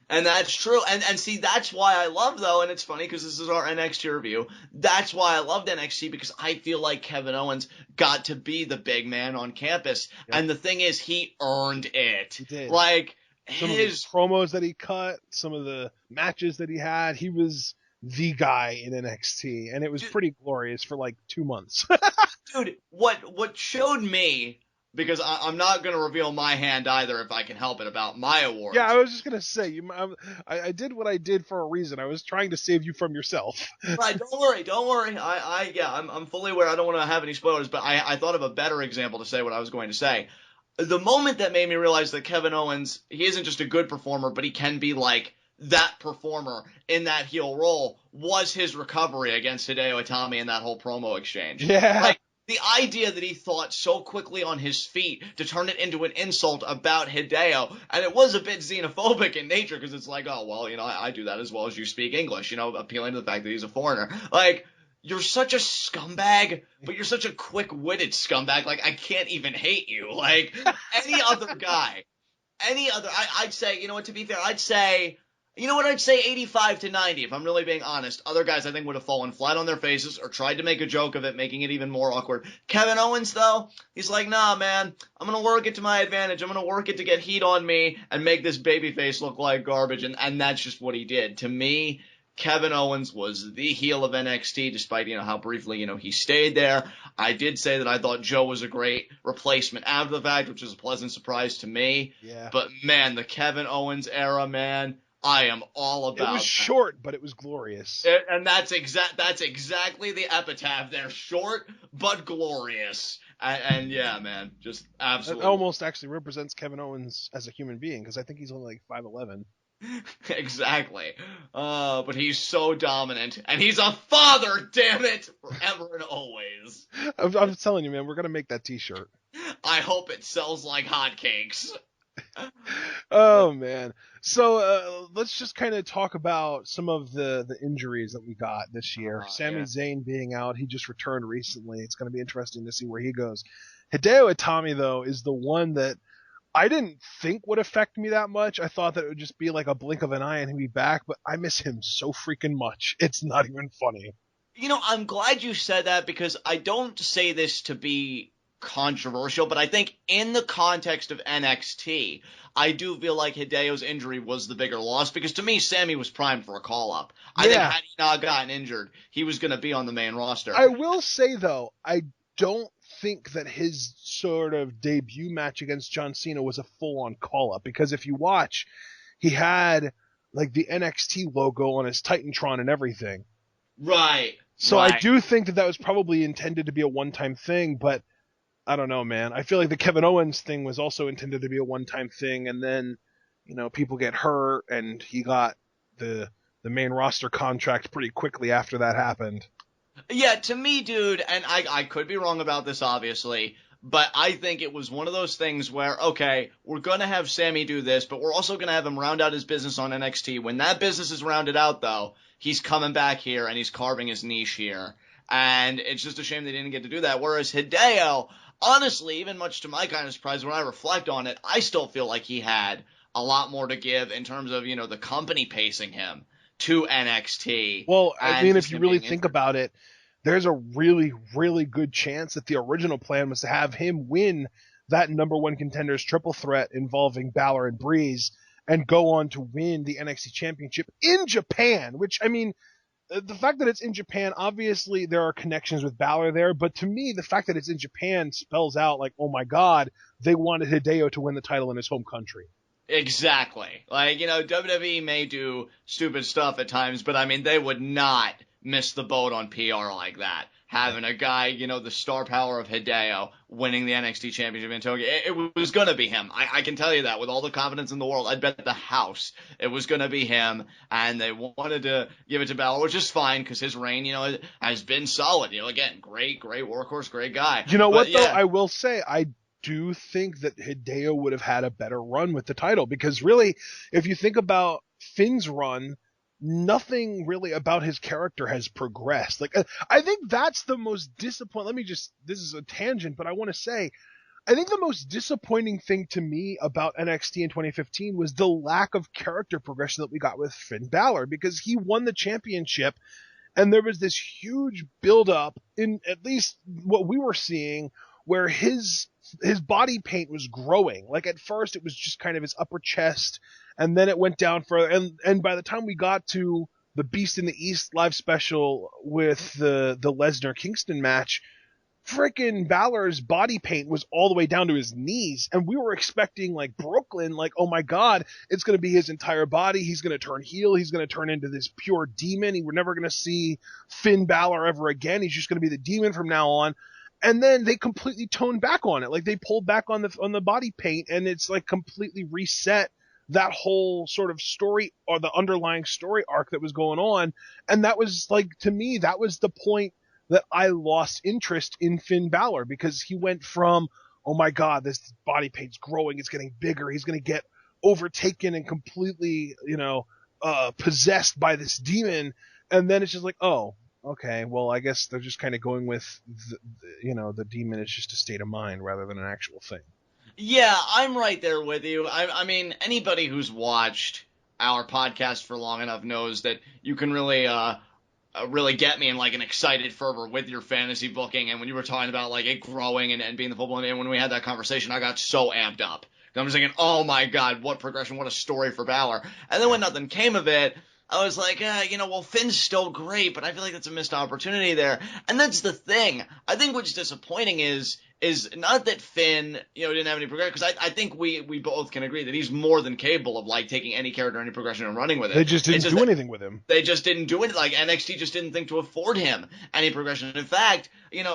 And that's true. And see, that's why I love, though, and it's funny because this is our NXT review. That's why I loved NXT, because I feel like Kevin Owens got to be the big man on campus. Yep. And the thing is, he earned it. He did. Like, some of the promos that he cut, some of the matches that he had, he was the guy in NXT. And it was pretty glorious for like 2 months. Dude, what showed me... Because I'm not going to reveal my hand either if I can help it about my awards. Yeah, I was just going to say, I did what I did for a reason. I was trying to save you from yourself. Right, don't worry. I'm fully aware. I don't want to have any spoilers, but I thought of a better example to say what I was going to say. The moment that made me realize that Kevin Owens, he isn't just a good performer, but he can be like that performer in that heel role, was his recovery against Hideo Itami in that whole promo exchange. Yeah. Like, the idea that he thought so quickly on his feet to turn it into an insult about Hideo, and it was a bit xenophobic in nature, because it's like, oh, well, I do that as well as you speak English, appealing to the fact that he's a foreigner. Like, you're such a scumbag, but you're such a quick-witted scumbag, like, I can't even hate you. Like, any other guy, I'd say, to be fair, I'd say 85 to 90, if I'm really being honest. Other guys, I think, would have fallen flat on their faces or tried to make a joke of it, making it even more awkward. Kevin Owens, though, he's like, nah, man, I'm going to work it to my advantage. I'm going to work it to get heat on me and make this babyface look like garbage, and that's just what he did. To me, Kevin Owens was the heel of NXT, despite, how briefly, he stayed there. I did say that I thought Joe was a great replacement after the fact, which was a pleasant surprise to me. Yeah. But, man, the Kevin Owens era, man... I am all about it. It was short, but it was glorious. And that's exactly the epitaph there. Short, but glorious. And yeah, man, just absolutely. It almost actually represents Kevin Owens as a human being, because I think he's only like 5'11". Exactly. But he's so dominant. And he's a father, damn it, forever and always. I'm telling you, man, we're going to make that t-shirt. I hope it sells like hotcakes. Oh, man. So let's just kind of talk about some of the injuries that we got this year. Sami Zayn being out. He just returned recently. It's going to be interesting to see where he goes. Hideo Itami, though, is the one that I didn't think would affect me that much. I thought that it would just be like a blink of an eye and he'd be back, but I miss him so freaking much. It's not even funny. I'm glad you said that, because I don't say this to be controversial, but I think in the context of NXT, I do feel like Hideo's injury was the bigger loss, because to me, Sammy was primed for a call-up. I think had he not gotten injured, he was going to be on the main roster. I will say, though, I don't think that his sort of debut match against John Cena was a full-on call-up, because if you watch, he had like the NXT logo on his Titantron and everything. Right. So I do think that was probably intended to be a one-time thing, but I don't know, man. I feel like the Kevin Owens thing was also intended to be a one-time thing, and then, people get hurt, and he got the main roster contract pretty quickly after that happened. Yeah, to me, dude, and I could be wrong about this, obviously, but I think it was one of those things where, okay, we're going to have Sammy do this, but we're also going to have him round out his business on NXT. When that business is rounded out, though, he's coming back here and he's carving his niche here. And it's just a shame they didn't get to do that. Whereas Hideo, honestly, even much to my kind of surprise, when I reflect on it, I still feel like he had a lot more to give in terms of, the company pacing him to NXT. Well, I mean, if you really think about it, there's a really, really good chance that the original plan was to have him win that number one contenders triple threat involving Balor and Breeze and go on to win the NXT championship in Japan, which, I mean, the fact that it's in Japan, obviously there are connections with Balor there, but to me, the fact that it's in Japan spells out like, oh my God, they wanted Hideo to win the title in his home country. Exactly. Like, WWE may do stupid stuff at times, but I mean, they would not miss the boat on PR like that. Having a guy, the star power of Hideo winning the NXT Championship in Tokyo. It was going to be him. I can tell you that with all the confidence in the world. I'd bet the house it was going to be him, and they wanted to give it to Balor, which is fine because his reign, has been solid. Again, great workhorse, great guy. You know what, though? I will say, I do think that Hideo would have had a better run with the title because really, if you think about Finn's run, nothing really about his character has progressed. Like, I think that's the most disappointing. This is a tangent, but I want to say, I think the most disappointing thing to me about NXT in 2015 was the lack of character progression that we got with Finn Balor because he won the championship and there was this huge buildup in at least what we were seeing where his body paint was growing. Like at first it was just kind of his upper chest and then it went down further. And by the time we got to the Beast in the East live special with the Lesnar Kingston match, frickin' Balor's body paint was all the way down to his knees. And we were expecting like Brooklyn, like, oh my God, it's going to be his entire body. He's going to turn heel. He's going to turn into this pure demon. We're never going to see Finn Balor ever again. He's just going to be the demon from now on. And then they completely toned back on it. Like they pulled back on the body paint and it's like completely reset that whole sort of story or the underlying story arc that was going on. And that was like, to me, that was the point that I lost interest in Finn Balor because he went from, oh my God, this body paint's growing. It's getting bigger. He's going to get overtaken and completely, possessed by this demon. And then it's just like, oh, okay, well, I guess they're just kind of going with, the demon is just a state of mind rather than an actual thing. Yeah, I'm right there with you. I mean, anybody who's watched our podcast for long enough knows that you can really get me in like an excited fervor with your fantasy booking. And when you were talking about like it growing and being the football, and when we had that conversation, I got so amped up. I was thinking, oh my God, what progression, what a story for Balor. And then when nothing came of it, I was like, well, Finn's still great, but I feel like that's a missed opportunity there. And that's the thing. I think what's disappointing is not that Finn, didn't have any progression, because I think we both can agree that he's more than capable of, like, taking any character, any progression, and running with it. They just didn't do anything with him. They just didn't do it. Like, NXT just didn't think to afford him any progression. In fact,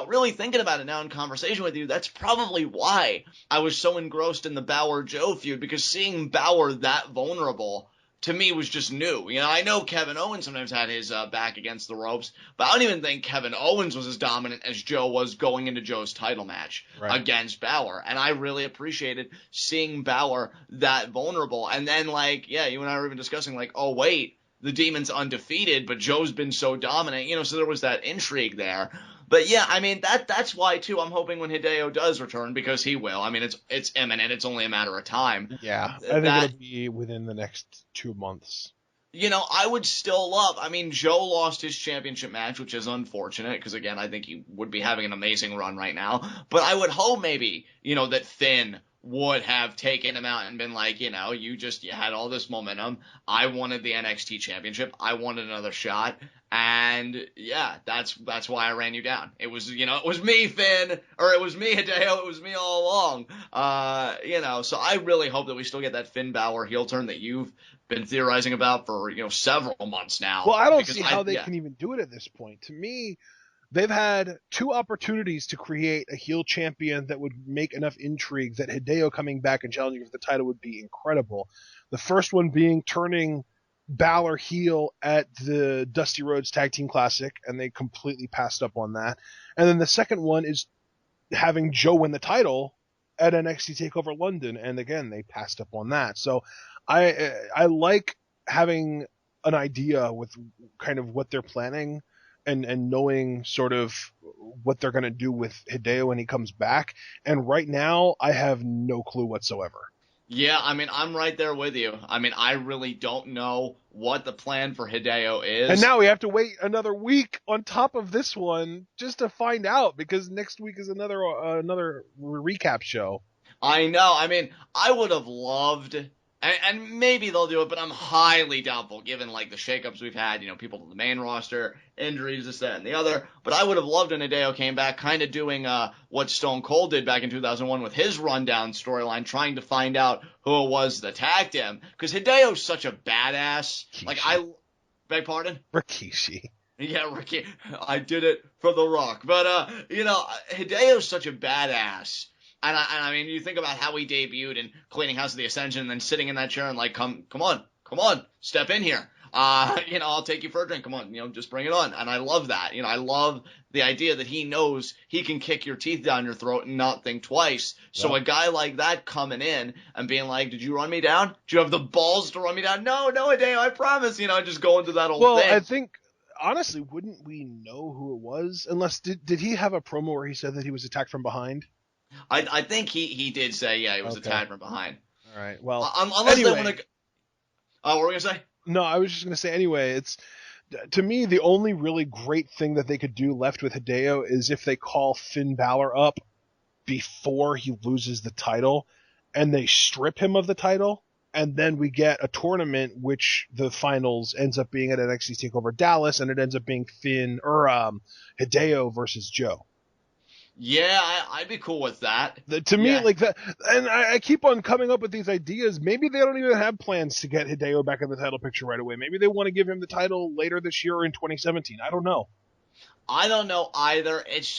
really thinking about it now in conversation with you, that's probably why I was so engrossed in the Balor-Joe feud, because seeing Balor that vulnerable to me was just new. I know Kevin Owens sometimes had his back against the ropes, but I don't even think Kevin Owens was as dominant as Joe was going into Joe's title match against Balor. And I really appreciated seeing Balor that vulnerable. And then, like, yeah, you and I were even discussing, like, oh, wait, the Demon's undefeated, but Joe's been so dominant, so there was that intrigue there. But yeah, I mean, that's why, too, I'm hoping when Hideo does return, because he will. I mean, it's imminent. It's only a matter of time. Yeah, I think it'll be within the next 2 months. I would still love, Joe lost his championship match, which is unfortunate, because, again, I think he would be having an amazing run right now. But I would hope maybe, that Finn would have taken him out and been like, you had all this momentum. I wanted the NXT championship. I wanted another shot. And yeah, that's why I ran you down. It was, it was me, Finn, or it was me, Hideo. It was me all along. So I really hope that we still get that Finn Balor heel turn that you've been theorizing about for, several months now. Well, I don't see how they can even do it at this point. To me, they've had 2 opportunities to create a heel champion that would make enough intrigue that Hideo coming back and challenging for the title would be incredible. The first one being turning Balor heel at the Dusty Rhodes Tag Team Classic, and they completely passed up on that. And then the second one is having Joe win the title at NXT TakeOver London, and again, they passed up on that. So I like having an idea with kind of what they're planning and knowing sort of what they're going to do with Hideo when he comes back. And right now, I have no clue whatsoever. Yeah, I mean, I'm right there with you. I mean, I really don't know what the plan for Hideo is. And now we have to wait another week on top of this one just to find out, because next week is another recap show. I know. I mean, I would have loved, and maybe they'll do it, but I'm highly doubtful given, like, the shakeups we've had, people to the main roster, injuries, this, that, and the other. But I would have loved when Hideo came back kind of doing what Stone Cold did back in 2001 with his rundown storyline, trying to find out who it was that attacked him. Because Hideo's such a badass. Rikishi. Like, beg pardon? Rikishi. Yeah, Ricky, I did it for The Rock. But, Hideo's such a badass. And I mean, you think about how he debuted in Cleaning House of the Ascension and then sitting in that chair and like, come on, step in here. I'll take you for a drink. Come on, just bring it on. And I love that. I love the idea that he knows he can kick your teeth down your throat and not think twice. So a guy like that coming in and being like, did you run me down? Did you have the balls to run me down? No, Hideo, I promise. Just go into that whole thing. Well, I think, honestly, wouldn't we know who it was? Unless, did he have a promo where he said that he was attacked from behind? I think he did say, yeah, he was attacked from behind. All right. Well, unless anyway. they want to. What were we gonna say? No, I was just gonna say anyway. It's, to me, the only really great thing that they could do left with Hideo is if they call Finn Balor up before he loses the title, and they strip him of the title, and then we get a tournament which the finals ends up being at NXT TakeOver Dallas, and it ends up being Hideo versus Joe. Yeah, I'd be cool with that. To me, like that, and I keep on coming up with these ideas. Maybe they don't even have plans to get Hideo back in the title picture right away. Maybe they want to give him the title later this year or in 2017. I don't know. I don't know either. It's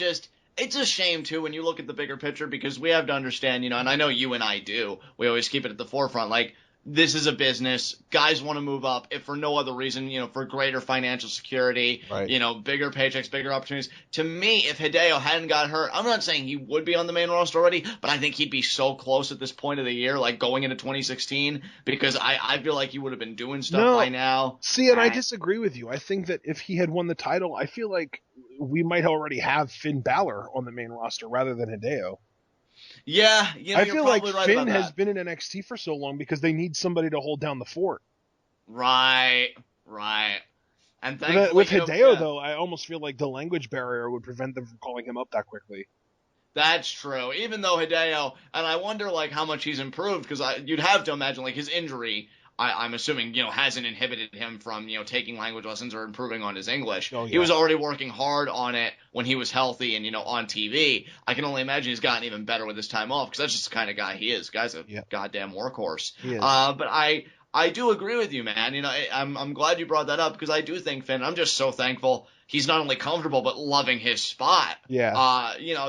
a shame, too, when you look at the bigger picture, because we have to understand, and I know you and I do, we always keep it at the forefront, like, this is a business. Guys want to move up, if for no other reason, for greater financial security, right. Bigger paychecks, bigger opportunities. To me, if Hideo hadn't got hurt, I'm not saying he would be on the main roster already, but I think he'd be so close at this point of the year, like going into 2016, because I feel like he would have been doing stuff by now. See, and I disagree with you. I think that if he had won the title, I feel like we might already have Finn Balor on the main roster rather than Hideo. Yeah, I feel like right Finn has been in NXT for so long because they need somebody to hold down the fort. Right. And thankfully, with Hideo, though, I almost feel like the language barrier would prevent them from calling him up that quickly. That's true. Even though Hideo, and I wonder like how much he's improved, because you'd have to imagine like his injury, I'm assuming, hasn't inhibited him from, taking language lessons or improving on his English. Oh, yeah. He was already working hard on it when he was healthy and, on TV. I can only imagine he's gotten even better with his time off, because that's just the kind of guy he is. Guy's a goddamn workhorse. He is. But I do agree with you, man. I'm glad you brought that up, because I do think Finn, I'm just so thankful he's not only comfortable, but loving his spot. Yeah.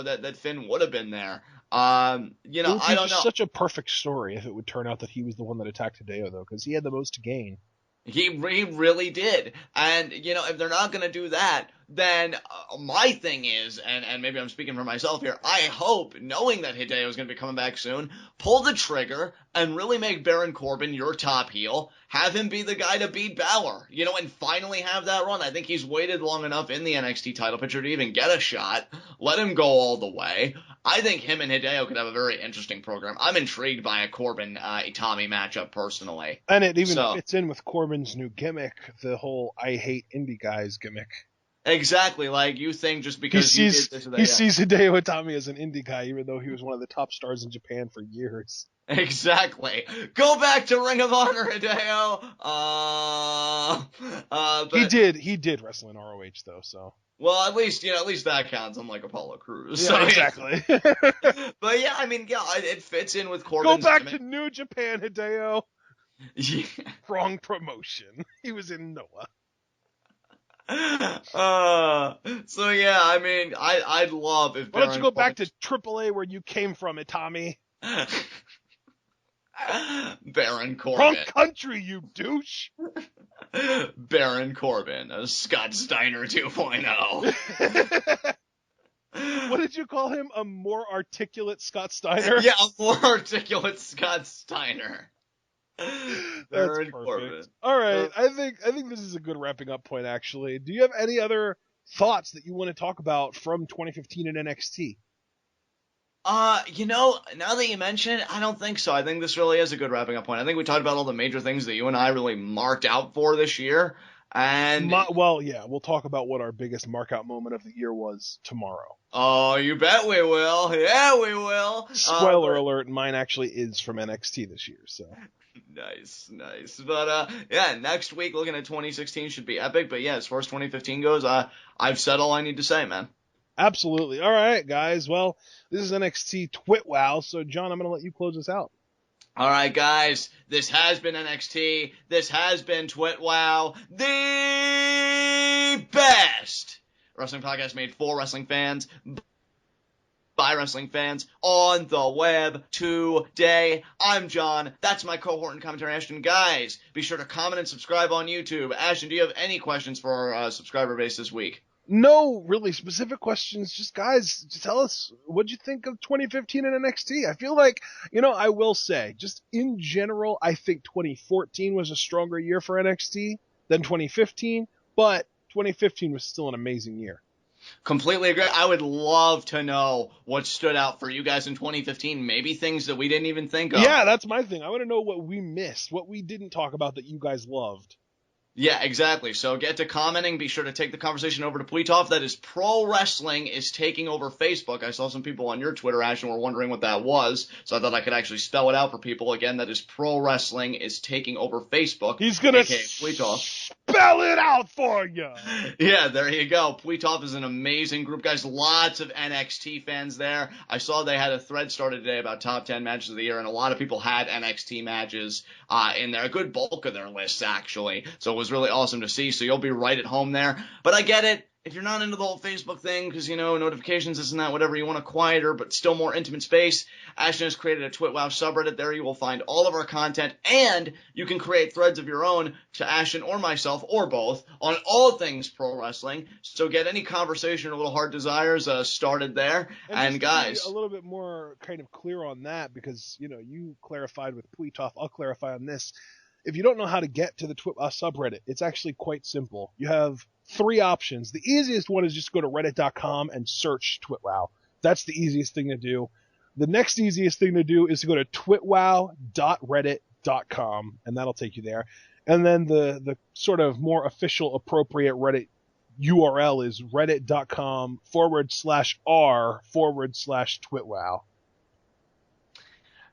That Finn would have been there. It would be I don't know. Such a perfect story if it would turn out that he was the one that attacked Hideo, though, because he had the most to gain. He really did. And, if they're not going to do that, then my thing is, and maybe I'm speaking for myself here, I hope, knowing that Hideo is going to be coming back soon, pull the trigger and really make Baron Corbin your top heel. Have him be the guy to beat Balor, and finally have that run. I think he's waited long enough in the NXT title picture to even get a shot. Let him go all the way. I think him and Hideo could have a very interesting program. I'm intrigued by a Corbin-Itami matchup personally. And it even fits in with Corbin's new gimmick, the whole I hate indie guys gimmick. Exactly, like you think just because you did this or that. He sees Hideo Itami as an indie guy, even though he was one of the top stars in Japan for years. Exactly. Go back to Ring of Honor, Hideo. He did wrestle in ROH though, so. Well, at least that counts, unlike Apollo Crews. Yeah, so, exactly. But yeah, I mean, it fits in with Corbin's Go back gimmick. to New Japan, Hideo. Yeah. Wrong promotion. He was in Noah. So yeah, I mean, I'd love if Why don't you go back to AAA where you came from, Itami? Baron Corbin. Wrong country, you douche. Baron Corbin, a Scott Steiner 2.0. What did you call him? A more articulate Scott Steiner? Yeah, a more articulate Scott Steiner. That's perfect. Corbin. All right, I think this is a good wrapping up point. Actually, do you have any other thoughts that you want to talk about from 2015 in NXT? Now that you mention it, I don't think so. I think this really is a good wrapping up point. I think we talked about all the major things that you and I really marked out for this year. And we'll talk about what our biggest mark out moment of the year was tomorrow. Oh, you bet we will. Yeah, we will. Spoiler alert, mine actually is from NXT this year, so. Nice. But, yeah, next week looking at 2016 should be epic. But yeah, as far as 2015 goes, I've said all I need to say, man. Absolutely. All right, guys. Well, this is NXT TWitWoW, so John, I'm going to let you close us out. All right, guys. This has been NXT. This has been TWitWoW, the best wrestling podcast made for wrestling fans, by wrestling fans, on the web today. I'm John. That's my cohort and commentary, Ashton. Guys, be sure to comment and subscribe on YouTube. Ashton, do you have any questions for our subscriber base this week? No really specific questions. Just guys, just tell us, what'd you think of 2015 in NXT? I feel like, I will say, just in general, I think 2014 was a stronger year for NXT than 2015, but 2015 was still an amazing year. Completely agree. I would love to know what stood out for you guys in 2015. Maybe things that we didn't even think of. Yeah, that's my thing. I want to know what we missed, what we didn't talk about that you guys loved. Yeah, exactly. So get to commenting. Be sure to take the conversation over to Tweetoff. That is Pro Wrestling is taking over Facebook. I saw some people on your Twitter, Ashton, were wondering what that was. So I thought I could actually spell it out for people. Again, that is Pro Wrestling is taking over Facebook. He's going to spell it out for you. Yeah, there you go. Tweetoff is an amazing group, guys. Lots of NXT fans there. I saw they had a thread started today about top 10 matches of the year, and a lot of people had NXT matches in there. A good bulk of their lists, actually. So it was really awesome to see. So you'll be right at home there. But I get it. If you're not into the whole Facebook thing, because, notifications, this and that, whatever, you want a quieter but still more intimate space, Ashton has created a TWitWoW subreddit. There you will find all of our content, and you can create threads of your own to Ashton or myself, or both, on all things pro wrestling. So get any conversation or little heart desires started there. And guys, a little bit more kind of clear on that, because, you clarified with Tweetoff. I'll clarify on this. If you don't know how to get to the TWitWoW subreddit, it's actually quite simple. You have 3 options. The easiest one is just go to reddit.com and search TWitWoW. That's the easiest thing to do. The next easiest thing to do is to go to twitwow.reddit.com, and that'll take you there. And then the sort of more official, appropriate Reddit URL is reddit.com/r/TWitWoW.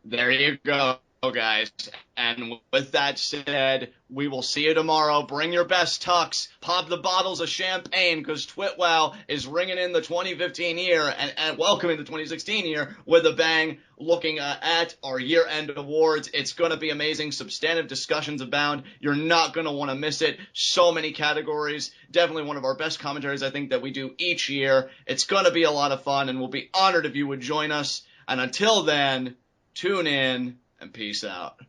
There you go, guys. And with that said, we will see you tomorrow. Bring your best tux. Pop the bottles of champagne, because TWitWoW is ringing in the 2015 year and welcoming the 2016 year with a bang, looking at our year-end awards. It's going to be amazing. Substantive discussions abound. You're not going to want to miss it. So many categories. Definitely one of our best commentaries, I think, that we do each year. It's going to be a lot of fun, and we'll be honored if you would join us. And until then, tune in and peace out.